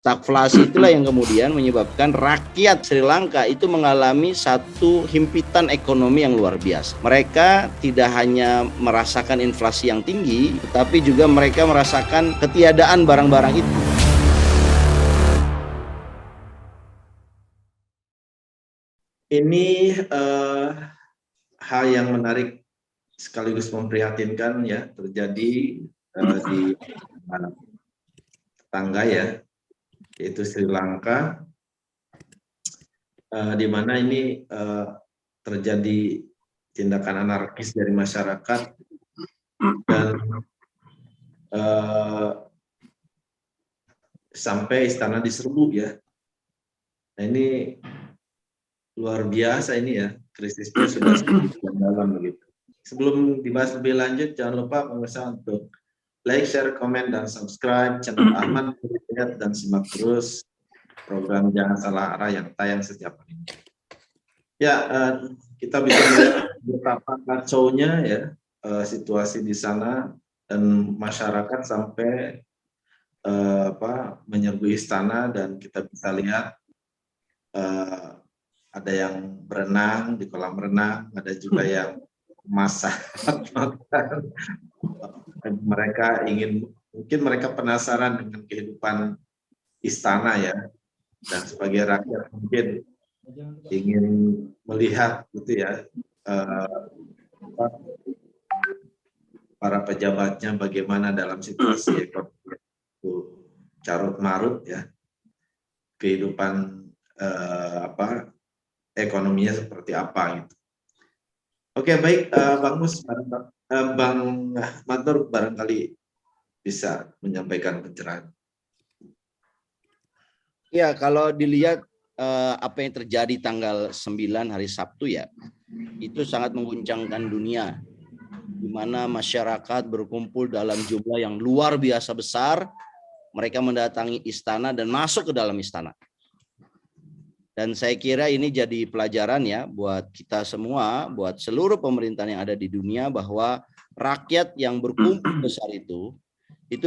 Stagflasi itulah yang kemudian menyebabkan rakyat Sri Lanka itu mengalami satu himpitan ekonomi yang luar biasa. Mereka tidak hanya merasakan inflasi yang tinggi, tetapi juga mereka merasakan ketiadaan barang-barang itu. Ini hal yang menarik sekaligus memprihatinkan ya, terjadi di tetangga ya, yaitu Sri Lanka, di mana ini terjadi tindakan anarkis dari masyarakat dan sampai istana diserbu ya. Nah, ini luar biasa ini ya, krisisnya sudah sedemikian dalam begitu. Sebelum dibahas lebih lanjut, jangan lupa pemirsa untuk like, share, komen, dan subscribe channel Ahmad Hidayat dan simak terus program Jangan Salah Arah yang tayang setiap hari. Ya, kita bisa melihat betapa kacaunya ya situasi di sana, dan masyarakat sampai menyerbu istana, dan kita bisa lihat ada yang berenang di kolam renang, ada juga yang masak makan. Mereka mungkin mereka penasaran dengan kehidupan istana ya, dan sebagai rakyat mungkin ingin melihat gitu ya para pejabatnya bagaimana dalam situasi ekonomi itu carut marut ya, kehidupan ekonominya seperti apa gitu. Oke, baik, Bang Mus, Bang Matur barangkali bisa menyampaikan pencerahan. Ya, kalau dilihat apa yang terjadi tanggal 9 hari Sabtu ya, itu sangat mengguncangkan dunia, di mana masyarakat berkumpul dalam jumlah yang luar biasa besar. Mereka mendatangi istana dan masuk ke dalam istana. Dan saya kira ini jadi pelajaran ya buat kita semua, buat seluruh pemerintahan yang ada di dunia, bahwa rakyat yang berkumpul besar itu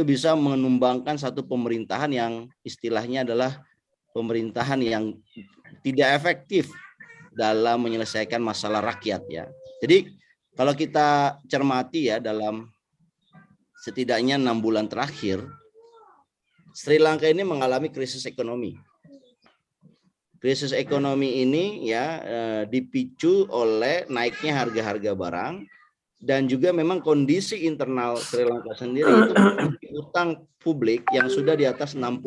bisa menumbangkan satu pemerintahan yang istilahnya adalah pemerintahan yang tidak efektif dalam menyelesaikan masalah rakyat ya. Jadi kalau kita cermati ya, dalam setidaknya 6 bulan terakhir, Sri Lanka ini mengalami krisis ekonomi. Krisis ekonomi ini ya dipicu oleh naiknya harga-harga barang, dan juga memang kondisi internal Sri Lanka sendiri itu utang publik yang sudah di atas 60%.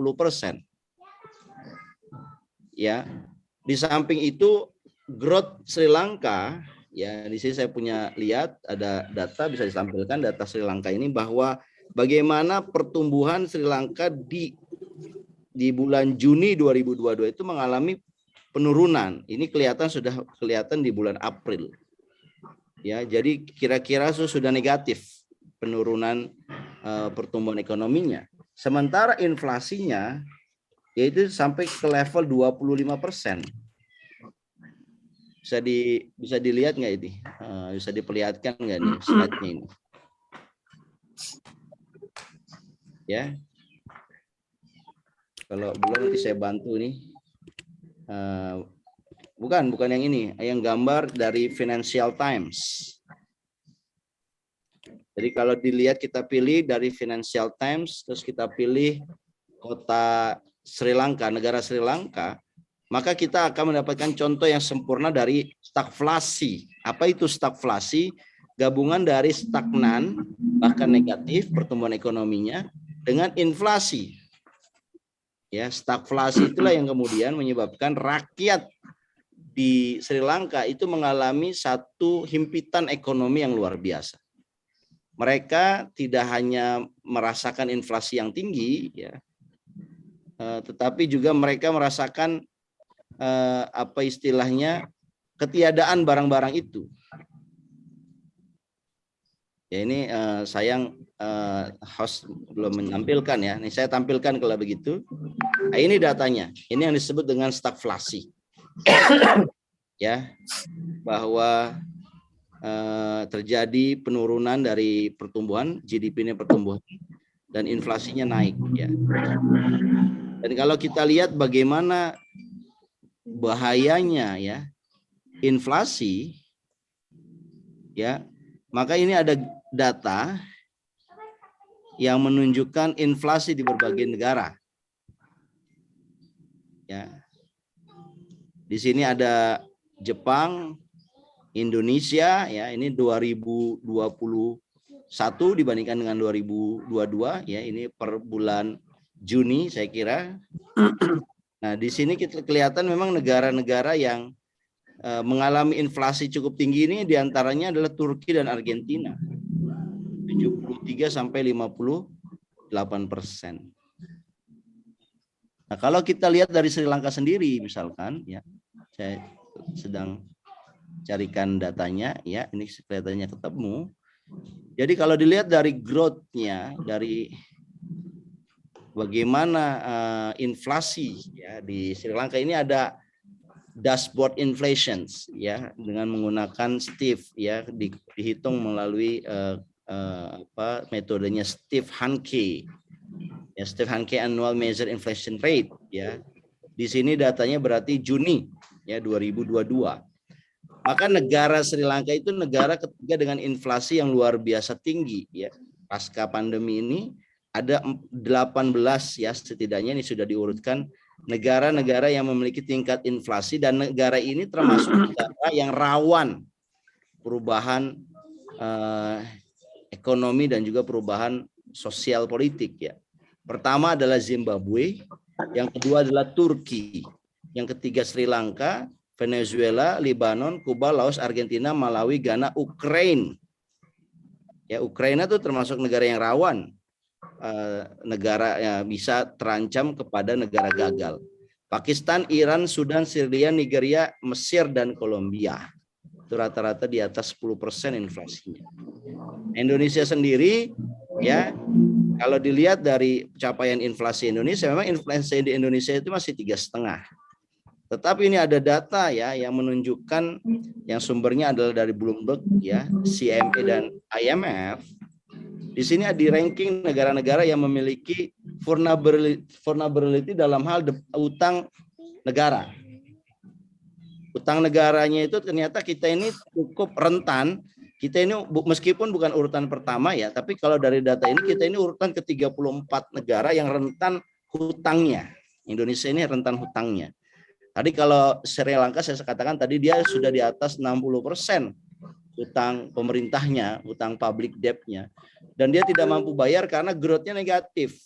Ya. Di samping itu growth Sri Lanka ya, di sini saya punya lihat ada data, bisa ditampilkan data Sri Lanka ini, bahwa bagaimana pertumbuhan Sri Lanka di bulan Juni 2022 itu mengalami penurunan. Ini sudah kelihatan di bulan April. Ya, jadi kira-kira sudah negatif penurunan pertumbuhan ekonominya. Sementara inflasinya yaitu sampai ke level 25%. Bisa dilihat nggak ini? Bisa diperlihatkan nggak nih slide-nya ini? Ya. Kalau belum nanti saya bantu nih. Bukan yang ini, yang gambar dari Financial Times. Jadi kalau dilihat, kita pilih dari Financial Times, terus kita pilih kota Sri Lanka, negara Sri Lanka, maka kita akan mendapatkan contoh yang sempurna dari stagflasi. Apa itu stagflasi? Gabungan dari stagnan, bahkan negatif pertumbuhan ekonominya, dengan inflasi. Ya, stagflasi itulah yang kemudian menyebabkan rakyat di Sri Lanka itu mengalami satu himpitan ekonomi yang luar biasa. Mereka tidak hanya merasakan inflasi yang tinggi, ya, tetapi juga mereka merasakan apa istilahnya, ketiadaan barang-barang itu. Ya, ini sayang host belum menampilkan ya. Ini saya tampilkan kalau begitu. Nah, ini datanya. Ini yang disebut dengan stagflasi. Ya, bahwa terjadi penurunan dari pertumbuhan, GDP-nya pertumbuhan, dan inflasinya naik ya. Dan kalau kita lihat bagaimana bahayanya ya inflasi, ya, maka ini ada data yang menunjukkan inflasi di berbagai negara. Ya. Di sini ada Jepang, Indonesia, ya, ini 2021 dibandingkan dengan 2022, ya, ini per bulan Juni saya kira. Nah, di sini kita kelihatan memang negara-negara yang mengalami inflasi cukup tinggi ini diantaranya adalah Turki dan Argentina, 73 sampai 58%. Nah, kalau kita lihat dari Sri Lanka sendiri, misalkan, ya, saya sedang carikan datanya, ya, ini kelihatannya ketemu. Jadi kalau dilihat dari growth-nya, dari bagaimana inflasi ya di Sri Lanka, ini ada dashboard inflations, ya, dengan menggunakan Steve, ya, dihitung melalui metodenya Steve Hanke. Ya, Steve Hanke Annual Measure Inflation Rate, ya. Di sini datanya berarti Juni ya 2022. Maka negara Sri Lanka itu negara ketiga dengan inflasi yang luar biasa tinggi, ya. Pasca pandemi ini ada 18 ya setidaknya ini sudah diurutkan negara-negara yang memiliki tingkat inflasi, dan negara ini termasuk negara yang rawan perubahan ekonomi dan juga perubahan sosial politik, ya. Pertama adalah Zimbabwe, yang kedua adalah Turki, yang ketiga Sri Lanka, Venezuela, Lebanon, Kuba, Laos, Argentina, Malawi, Ghana, Ukraina. Ya, Ukraina itu termasuk negara yang rawan, negara yang bisa terancam kepada negara gagal. Pakistan, Iran, Sudan, Syria, Nigeria, Mesir, dan Kolombia. Itu rata-rata di atas 10% inflasinya. Indonesia sendiri, ya, kalau dilihat dari capaian inflasi Indonesia, memang inflasi di Indonesia itu masih 3,5. Tetapi ini ada data ya yang menunjukkan, yang sumbernya adalah dari Bloomberg, ya, CME dan IMF. Di sini di ranking negara-negara yang memiliki vulnerability dalam hal utang negara. Utang negaranya itu ternyata kita ini cukup rentan. Kita ini meskipun bukan urutan pertama ya, tapi kalau dari data ini kita ini urutan ke-34 negara yang rentan hutangnya. Indonesia ini rentan hutangnya. Tadi kalau Sri Lanka saya katakan tadi dia sudah di atas 60% hutang pemerintahnya, hutang public debt-nya. Dan dia tidak mampu bayar karena growth-nya negatif.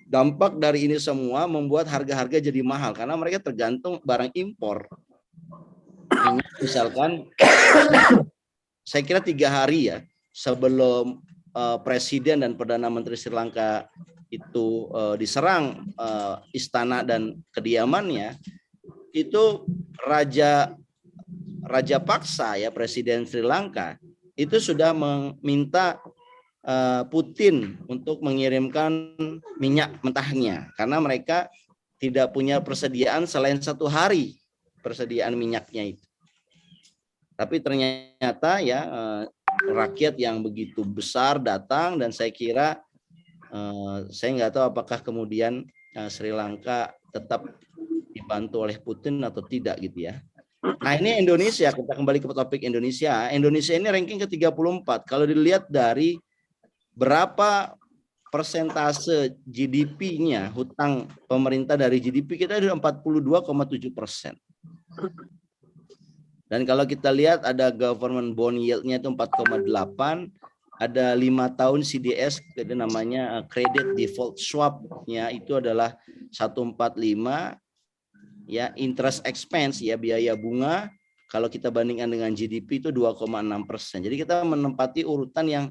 Dampak dari ini semua membuat harga-harga jadi mahal karena mereka tergantung barang impor. Misalkan saya kira 3 hari ya sebelum Presiden dan Perdana Menteri Sri Lanka itu diserang istana dan kediamannya, itu Raja Paksa ya Presiden Sri Lanka itu sudah meminta Putin untuk mengirimkan minyak mentahnya karena mereka tidak punya persediaan selain 1 hari persediaan minyaknya itu. Tapi ternyata ya rakyat yang begitu besar datang, dan saya kira saya nggak tahu apakah kemudian Sri Lanka tetap dibantu oleh Putin atau tidak gitu ya. Nah ini Indonesia, kita kembali ke topik Indonesia. Indonesia ini ranking ke-34. Kalau dilihat dari berapa persentase GDP-nya, hutang pemerintah dari GDP kita ada 42,7%. Dan kalau kita lihat ada government bond yield-nya itu 4,8, ada 5 tahun CDS, itu namanya credit default swap-nya itu adalah 145, ya, interest expense ya biaya bunga kalau kita bandingkan dengan GDP itu 2,6%. Jadi kita menempati urutan yang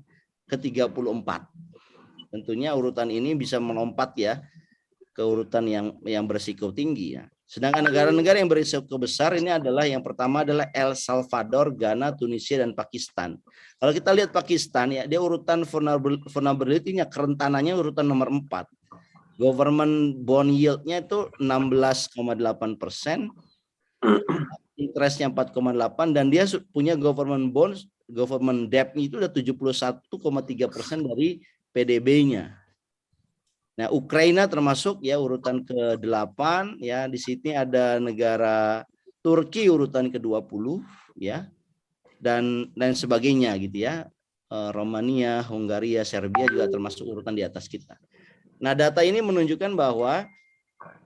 ke-34. Tentunya urutan ini bisa melompat ya ke urutan yang berisiko tinggi ya. Sedangkan negara-negara yang berisiko besar ini adalah yang pertama adalah El Salvador, Ghana, Tunisia, dan Pakistan. Kalau kita lihat Pakistan ya, dia urutan vulnerability-nya, kerentanannya urutan nomor 4. Government bond yield-nya itu 16,8%, interest-nya 4,8, dan dia punya government bonds, government debt-nya itu udah 71,3% dari PDB-nya. Nah, Ukraina termasuk ya urutan ke-8 ya. Di sini ada negara Turki urutan ke-20 ya. Dan sebagainya gitu ya. Romania, Hungaria, Serbia juga termasuk urutan di atas kita. Nah, data ini menunjukkan bahwa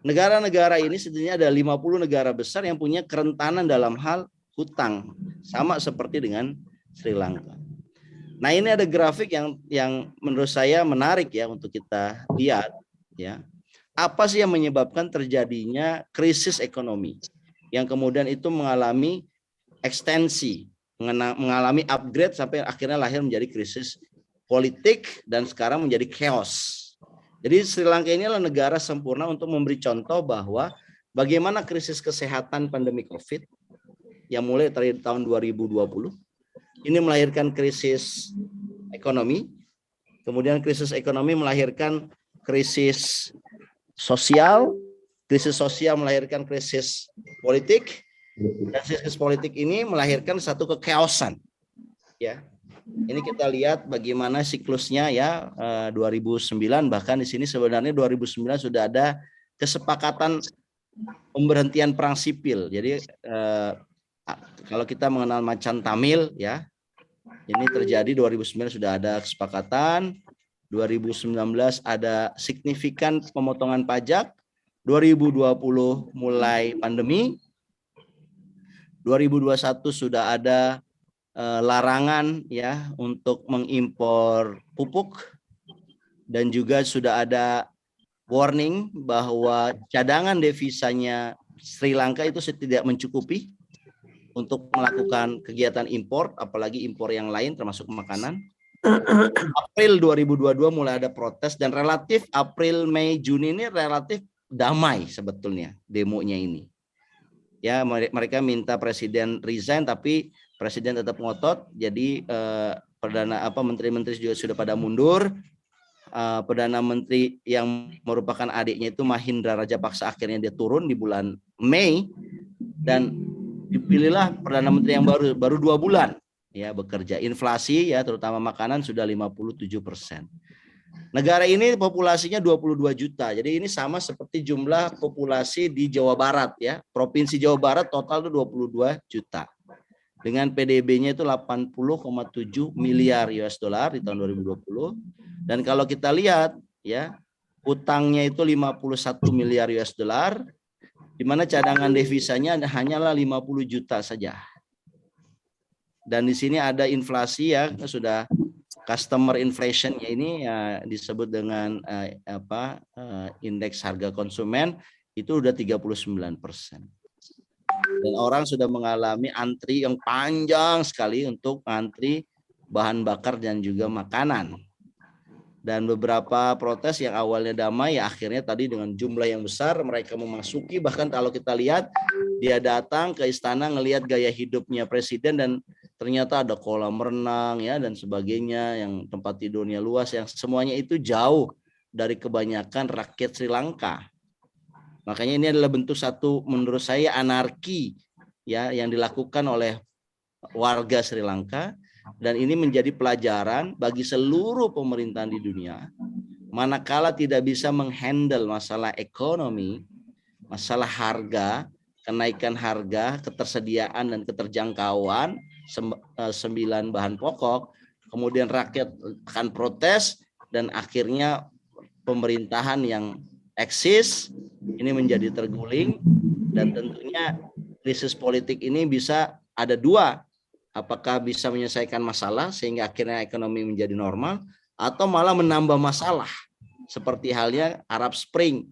negara-negara ini setidaknya ada 50 negara besar yang punya kerentanan dalam hal hutang, sama seperti dengan Sri Lanka. Nah, ini ada grafik yang menurut saya menarik ya untuk kita lihat ya. Apa sih yang menyebabkan terjadinya krisis ekonomi yang kemudian itu mengalami ekstensi, mengalami upgrade sampai akhirnya lahir menjadi krisis politik dan sekarang menjadi chaos. Jadi Sri Lanka ini adalah negara sempurna untuk memberi contoh bahwa bagaimana krisis kesehatan pandemi COVID yang mulai dari tahun 2020 ini melahirkan krisis ekonomi, kemudian krisis ekonomi melahirkan krisis sosial melahirkan krisis politik, dan krisis politik ini melahirkan satu kechaosan. Ya, ini kita lihat bagaimana siklusnya ya, 2009 bahkan di sini sebenarnya 2009 sudah ada kesepakatan pemberhentian perang sipil. Jadi kalau kita mengenal Macan Tamil ya, ini terjadi 2009 sudah ada kesepakatan, 2019 ada signifikan pemotongan pajak, 2020 mulai pandemi, 2021 sudah ada larangan ya untuk mengimpor pupuk, dan juga sudah ada warning bahwa cadangan devisanya Sri Lanka itu tidak mencukupi untuk melakukan kegiatan impor, apalagi impor yang lain termasuk makanan. April 2022 mulai ada protes, dan relatif April, Mei, Juni ini relatif damai sebetulnya demonya ini. Ya, mereka minta presiden resign, tapi presiden tetap ngotot. Jadi menteri-menteri juga sudah pada mundur. Perdana Menteri yang merupakan adiknya itu Mahinda Rajapaksa akhirnya dia turun di bulan Mei, dan dipilihlah Perdana Menteri yang baru 2 bulan ya bekerja. Inflasi ya terutama makanan sudah 57%. Negara ini populasinya 22 juta. Jadi ini sama seperti jumlah populasi di Jawa Barat ya. Provinsi Jawa Barat total itu 22 juta. Dengan PDB-nya itu 80,7 miliar US dollar di tahun 2020. Dan kalau kita lihat ya, utangnya itu 51 miliar US dollar, di mana cadangan devisanya hanyalah 50 juta saja. Dan di sini ada inflasi ya, sudah customer inflation-nya ini ya, disebut dengan indeks harga konsumen itu udah 39%. Dan orang sudah mengalami antri yang panjang sekali untuk antri bahan bakar dan juga makanan. Dan beberapa protes yang awalnya damai ya akhirnya tadi dengan jumlah yang besar mereka memasuki, bahkan kalau kita lihat dia datang ke istana ngelihat gaya hidupnya presiden, dan ternyata ada kolam renang ya dan sebagainya, yang tempat tidurnya luas, yang semuanya itu jauh dari kebanyakan rakyat Sri Lanka. Makanya ini adalah bentuk satu menurut saya anarki ya yang dilakukan oleh warga Sri Lanka. Dan ini menjadi pelajaran bagi seluruh pemerintahan di dunia, manakala tidak bisa menghandle masalah ekonomi, masalah harga, kenaikan harga, ketersediaan dan keterjangkauan 9 bahan pokok, kemudian rakyat akan protes, dan akhirnya pemerintahan yang eksis ini menjadi terguling. Dan tentunya krisis politik ini bisa ada dua, apakah bisa menyelesaikan masalah sehingga akhirnya ekonomi menjadi normal, atau malah menambah masalah seperti halnya Arab Spring,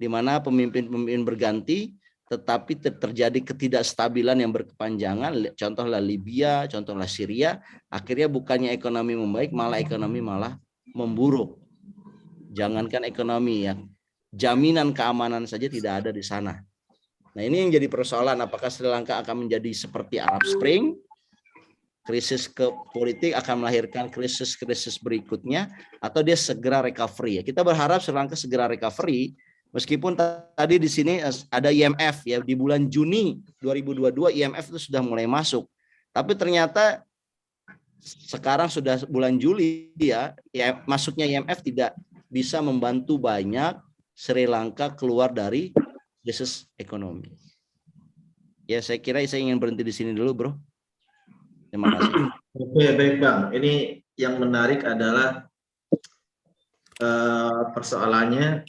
di mana pemimpin-pemimpin berganti tetapi terjadi ketidakstabilan yang berkepanjangan, contohlah Libya, contohlah Syria, akhirnya bukannya ekonomi membaik, malah ekonomi malah memburuk. Jangankan ekonomi ya, jaminan keamanan saja tidak ada di sana. Nah, ini yang jadi persoalan, apakah Sri Lanka akan menjadi seperti Arab Spring? Krisis ke politik akan melahirkan krisis-krisis berikutnya, atau dia segera recovery ya. Kita berharap Sri Lanka segera recovery, meskipun tadi di sini ada IMF ya, di bulan Juni 2022 IMF itu sudah mulai masuk. Tapi ternyata sekarang sudah bulan Juli ya, masuknya IMF tidak bisa membantu banyak Sri Lanka keluar dari krisis ekonomi. Ya, saya kira saya ingin berhenti di sini dulu, Bro. Terima kasih. Oke, baik Bang. Ini yang menarik adalah persoalannya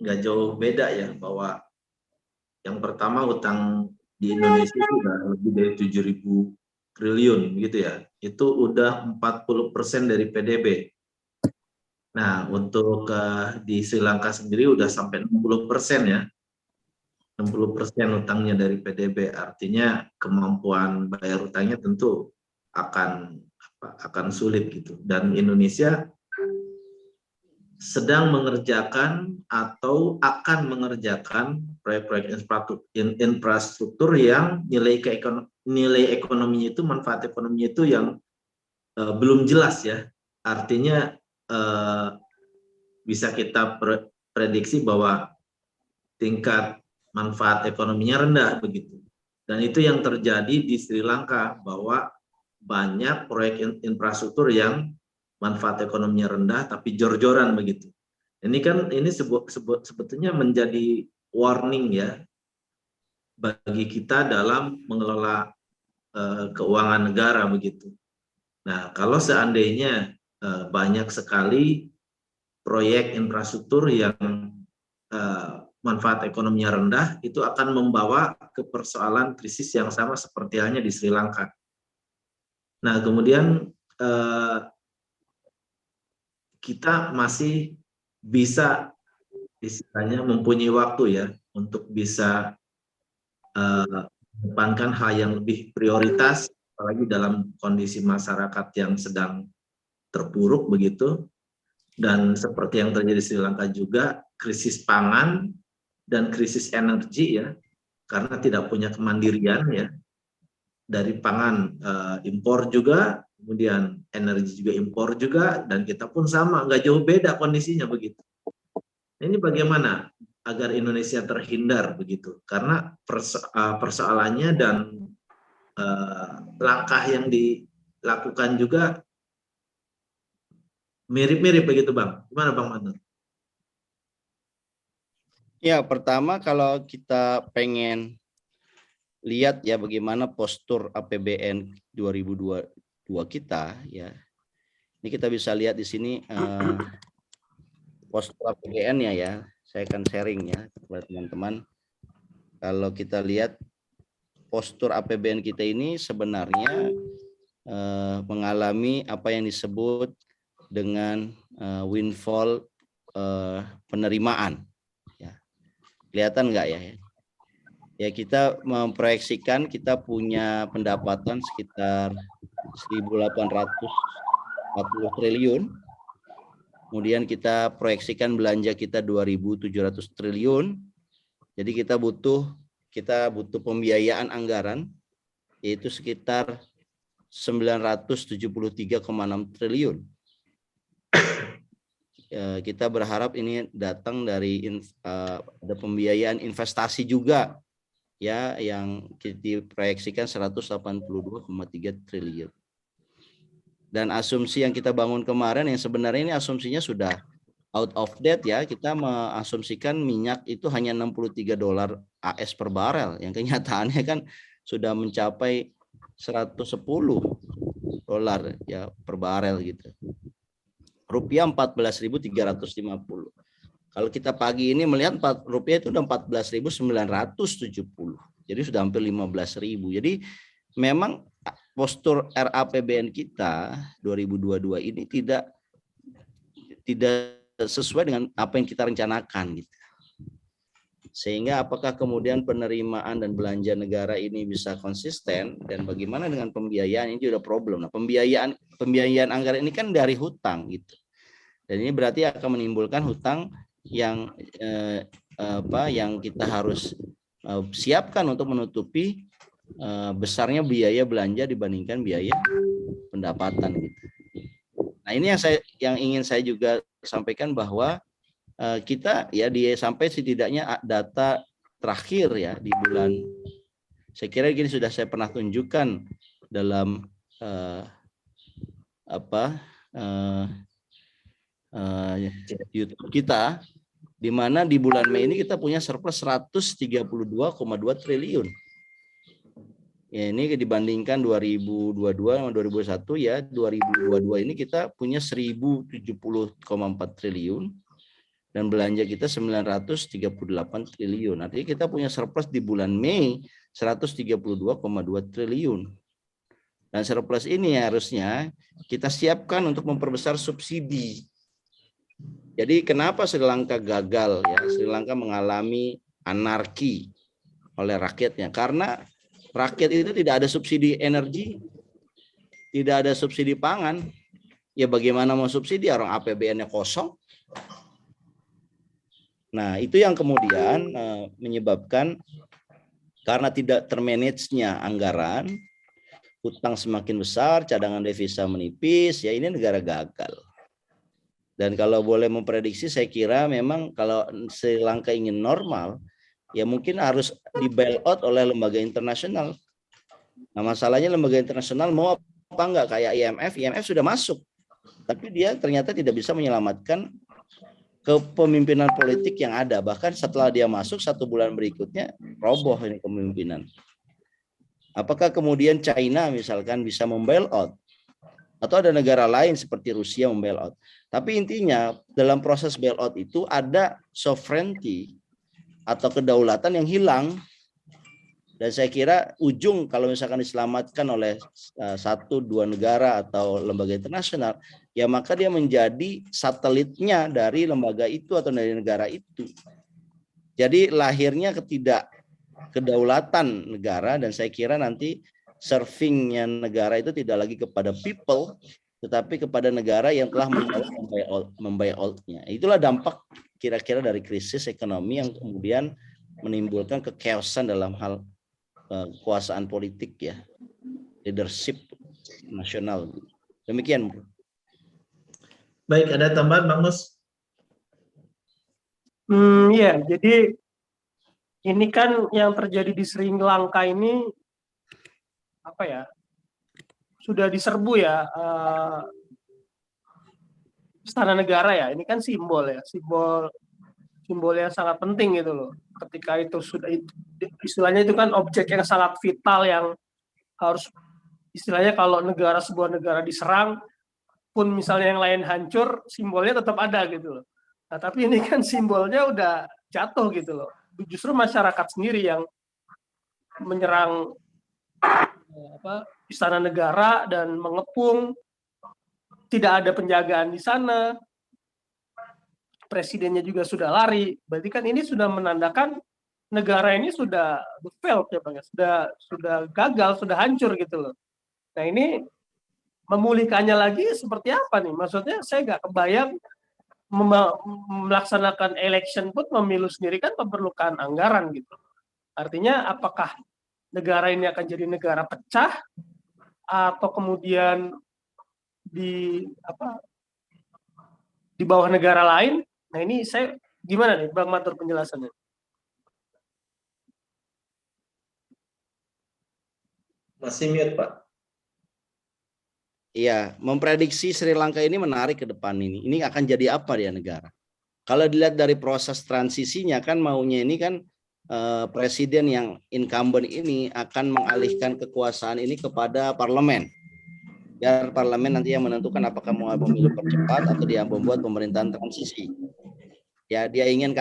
nggak jauh beda ya, bahwa yang pertama utang di Indonesia itu udah lebih dari 7.000 triliun gitu ya. Itu udah 40% dari PDB. Nah, untuk di Sri Lanka sendiri udah sampai 60% ya. 60% utangnya dari PDB, artinya kemampuan bayar utangnya tentu akan sulit gitu. Dan Indonesia sedang mengerjakan atau akan mengerjakan proyek-proyek infrastruktur yang nilai ekonominya itu, manfaat ekonominya itu yang belum jelas ya. Artinya bisa kita prediksi bahwa tingkat manfaat ekonominya rendah begitu. Dan itu yang terjadi di Sri Lanka, bahwa banyak proyek infrastruktur yang manfaat ekonominya rendah tapi jor-joran begitu. Ini sebetulnya menjadi warning ya bagi kita dalam mengelola keuangan negara begitu. Nah, kalau seandainya banyak sekali proyek infrastruktur yang manfaat ekonominya rendah, itu akan membawa ke persoalan krisis yang sama seperti halnya di Sri Lanka. Nah, kemudian kita masih bisa istilahnya mempunyai waktu ya untuk bisa mengedepankan hal yang lebih prioritas, apalagi dalam kondisi masyarakat yang sedang terpuruk begitu. Dan seperti yang terjadi di Sri Lanka juga, krisis pangan dan krisis energi ya, karena tidak punya kemandirian ya, dari pangan impor juga, kemudian energi juga impor juga, dan kita pun sama, nggak jauh beda kondisinya begitu. Ini bagaimana agar Indonesia terhindar begitu, karena persoalannya dan langkah yang dilakukan juga mirip-mirip begitu Bang. Gimana Bang Manur? Ya, pertama kalau kita pengen lihat ya bagaimana postur APBN 2022 kita ya. Ini kita bisa lihat di sini postur APBN-nya ya. Saya akan sharing ya kepada teman-teman. Kalau kita lihat postur APBN kita ini sebenarnya mengalami apa yang disebut dengan windfall penerimaan. Ya. Kelihatan nggak ya? Ya, kita memproyeksikan kita punya pendapatan sekitar 1.840 triliun. Kemudian kita proyeksikan belanja kita 2.700 triliun. Jadi kita butuh pembiayaan anggaran yaitu sekitar 973,6 triliun. Kita berharap ini datang dari ada pembiayaan investasi juga ya yang diproyeksikan 182,3 triliun. Dan asumsi yang kita bangun kemarin yang sebenarnya ini asumsinya sudah out of date ya, kita mengasumsikan minyak itu hanya $63 AS per barel, yang kenyataannya kan sudah mencapai $110 ya per barel gitu. Rupiah 14.350. Kalau kita pagi ini melihat rupiah itu udah 14.970. Jadi sudah hampir 15.000. Jadi memang postur RAPBN kita 2022 ini tidak sesuai dengan apa yang kita rencanakan gitu. Sehingga apakah kemudian penerimaan dan belanja negara ini bisa konsisten dan bagaimana dengan pembiayaan ini juga problem. Nah, pembiayaan anggaran ini kan dari hutang gitu. Dan ini berarti akan menimbulkan hutang yang yang kita harus siapkan untuk menutupi besarnya biaya belanja dibandingkan biaya pendapatan gitu. Nah, ini yang ingin saya juga sampaikan bahwa kita ya sampai setidaknya data terakhir ya di bulan, saya kira gini sudah saya pernah tunjukkan dalam YouTube kita, di mana di bulan Mei ini kita punya surplus 132,2 triliun. Ya, ini dibandingkan 2022 sama 2021 ya, 2022 ini kita punya 1070,4 triliun dan belanja kita 938 triliun. Artinya kita punya surplus di bulan Mei 132,2 triliun. Dan surplus ini harusnya kita siapkan untuk memperbesar subsidi. Jadi kenapa Sri Lanka gagal ya? Sri Lanka mengalami anarki oleh rakyatnya karena rakyat itu tidak ada subsidi energi, tidak ada subsidi pangan. Ya bagaimana mau subsidi orang APBN-nya kosong? Nah, itu yang kemudian menyebabkan karena tidak termanage-nya anggaran, hutang semakin besar, cadangan devisa menipis, ya ini negara gagal. Dan kalau boleh memprediksi, saya kira memang kalau Sri Lanka ingin normal, ya mungkin harus di bailout oleh lembaga internasional. Nah, masalahnya lembaga internasional mau apa enggak, kayak IMF sudah masuk, tapi dia ternyata tidak bisa menyelamatkan kepemimpinan politik yang ada. Bahkan setelah dia masuk 1 bulan berikutnya roboh ini kepemimpinan. Apakah kemudian China misalkan bisa membailout? Atau ada negara lain seperti Rusia membailout? Tapi intinya dalam proses bailout itu ada sovereignty atau kedaulatan yang hilang. Dan saya kira ujung kalau misalkan diselamatkan oleh 1-2 negara atau lembaga internasional, ya maka dia menjadi satelitnya dari lembaga itu atau dari negara itu. Jadi lahirnya kedaulatan negara, dan saya kira nanti servingnya negara itu tidak lagi kepada people, tetapi kepada negara yang telah membailoutnya. Itulah dampak kira-kira dari krisis ekonomi yang kemudian menimbulkan kechaosan dalam hal kekuasaan politik ya, leadership nasional. Demikian. Baik, ada tambahan Bang Mus? Ya, jadi ini kan yang terjadi di Sri Lanka ini apa ya? Sudah diserbu ya istana negara ya. Ini kan simbol ya, simbol yang sangat penting gitu loh. Ketika itu sudah istilahnya itu kan objek yang sangat vital yang harus istilahnya kalau sebuah negara diserang pun misalnya yang lain hancur, simbolnya tetap ada gitu loh. Nah, tapi ini kan simbolnya udah jatuh gitu loh. Justru masyarakat sendiri yang menyerang istana negara dan mengepung, tidak ada penjagaan di sana. Presidennya juga sudah lari, berarti kan ini sudah menandakan negara ini sudah failed ya Bang, sudah gagal, sudah hancur gitu loh. Nah ini memulihkannya lagi seperti apa nih? Maksudnya saya nggak kebayang melaksanakan election pun pemilu sendiri kan memerlukan anggaran gitu. Artinya apakah negara ini akan jadi negara pecah atau kemudian di bawah negara lain? Nah ini saya gimana nih Bang Matur penjelasannya? Masih mute Pak. Iya, memprediksi Sri Lanka ini menarik ke depan ini. Ini akan jadi apa dia negara? Kalau dilihat dari proses transisinya kan maunya ini kan presiden yang incumbent ini akan mengalihkan kekuasaan ini kepada parlemen. Biar parlemen nanti yang menentukan apakah mau pemilu percepat atau dia membuat pemerintahan transisi. Ya, dia ingin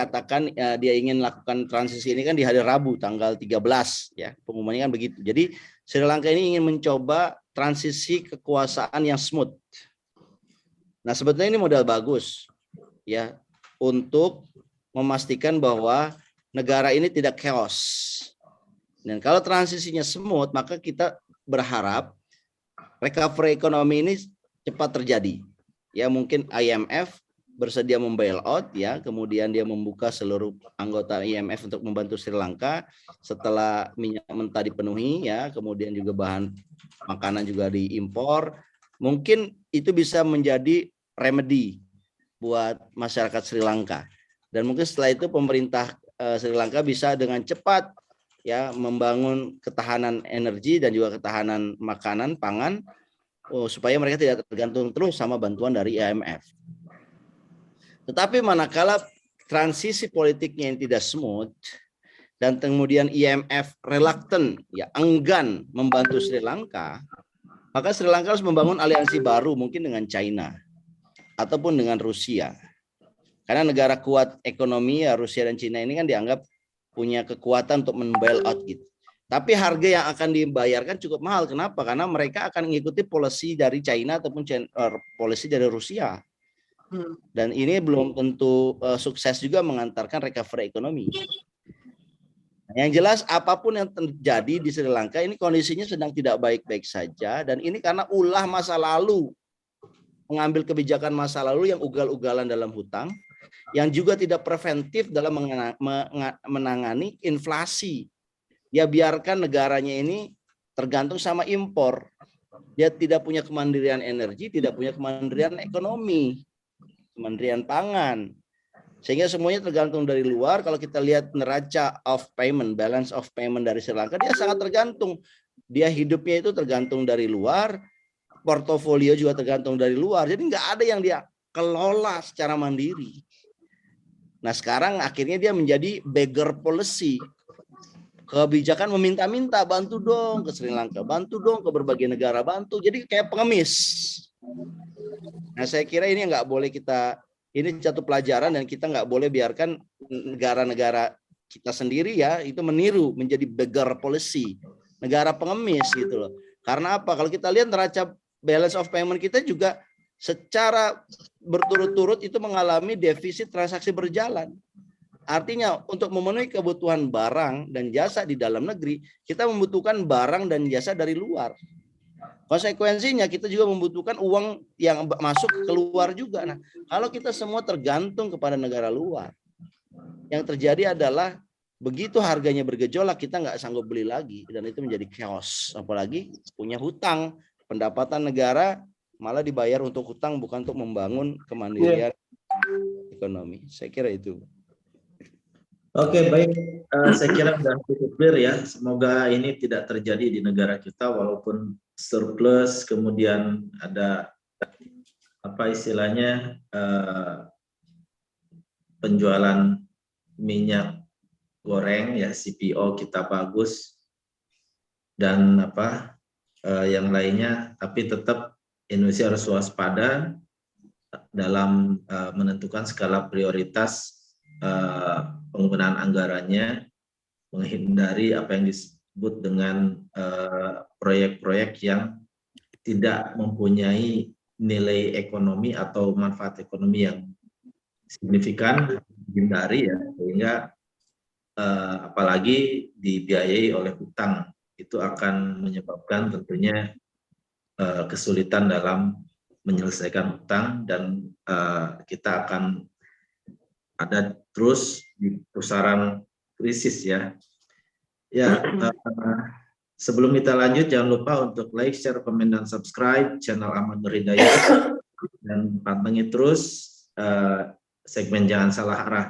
dia ingin lakukan transisi ini kan di hari Rabu tanggal 13 ya. Pengumumannya kan begitu. Jadi Sri Lanka ini ingin mencoba transisi kekuasaan yang smooth. Nah, sebetulnya ini modal bagus ya untuk memastikan bahwa negara ini tidak chaos. Dan kalau transisinya smooth, maka kita berharap recovery ekonomi ini cepat terjadi. Ya, mungkin IMF bersedia membailout ya, kemudian dia membuka seluruh anggota IMF untuk membantu Sri Lanka setelah minyak mentah dipenuhi ya, kemudian juga bahan makanan juga diimpor. Mungkin itu bisa menjadi remedy buat masyarakat Sri Lanka. Dan mungkin setelah itu pemerintah Sri Lanka bisa dengan cepat ya membangun ketahanan energi dan juga ketahanan makanan pangan supaya mereka tidak tergantung terus sama bantuan dari IMF. Tetapi manakala transisi politiknya yang tidak smooth dan kemudian IMF reluctant, ya enggan membantu Sri Lanka, maka Sri Lanka harus membangun aliansi baru mungkin dengan China ataupun dengan Rusia. Karena negara kuat ekonomi ya Rusia dan China ini kan dianggap punya kekuatan untuk men-bail out gitu. Tapi harga yang akan dibayarkan cukup mahal. Kenapa? Karena mereka akan mengikuti policy dari China ataupun policy dari Rusia. Dan ini belum tentu sukses juga mengantarkan recovery ekonomi. Yang jelas apapun yang terjadi di Sri Lanka ini kondisinya sedang tidak baik-baik saja. Dan ini karena ulah masa lalu. Mengambil kebijakan masa lalu yang ugal-ugalan dalam hutang. Yang juga tidak preventif dalam menangani inflasi. Dia biarkan negaranya ini tergantung sama impor. Dia tidak punya kemandirian energi, tidak punya kemandirian ekonomi. Kemandirian pangan, sehingga semuanya tergantung dari luar. Kalau kita lihat neraca of payment, balance of payment dari Sri Lanka, dia sangat tergantung. Dia hidupnya itu tergantung dari luar, portofolio juga tergantung dari luar. Jadi nggak ada yang dia kelola secara mandiri. Nah sekarang akhirnya dia menjadi beggar policy. Kebijakan meminta-minta, bantu dong ke Sri Lanka, bantu dong ke berbagai negara, bantu. Jadi kayak pengemis. Nah saya kira ini nggak boleh kita, ini satu pelajaran dan kita nggak boleh biarkan negara-negara kita sendiri ya itu meniru menjadi beggar policy, negara pengemis gitu loh. Karena apa? Kalau kita lihat neraca balance of payment kita juga secara berturut-turut itu mengalami defisit transaksi berjalan. Artinya untuk memenuhi kebutuhan barang dan jasa di dalam negeri, kita membutuhkan barang dan jasa dari luar. Konsekuensinya kita juga membutuhkan uang yang masuk keluar juga. Nah, kalau kita semua tergantung kepada negara luar, yang terjadi adalah begitu harganya bergejolak kita nggak sanggup beli lagi dan itu menjadi chaos. Apalagi punya hutang, pendapatan negara malah dibayar untuk hutang bukan untuk membangun kemandirian ekonomi. Saya kira itu. Oke, baik. Saya kira sudah cukup clear ya. Semoga ini tidak terjadi di negara kita walaupun surplus, kemudian ada apa istilahnya penjualan minyak goreng ya CPO kita bagus dan apa yang lainnya, tapi tetap Indonesia harus waspada dalam menentukan skala prioritas penggunaan anggarannya, menghindari apa yang disebut dengan proyek-proyek yang tidak mempunyai nilai ekonomi atau manfaat ekonomi yang signifikan, dihindari ya, sehingga apalagi dibiayai oleh hutang, itu akan menyebabkan tentunya kesulitan dalam menyelesaikan hutang dan kita akan ada terus di pusaran krisis ya. Ya, sebelum kita lanjut jangan lupa untuk like, share, komen, dan subscribe channel Ahmad Nur Hidayat dan pantengin terus segmen Jangan Salah Arah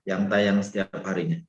yang tayang setiap harinya.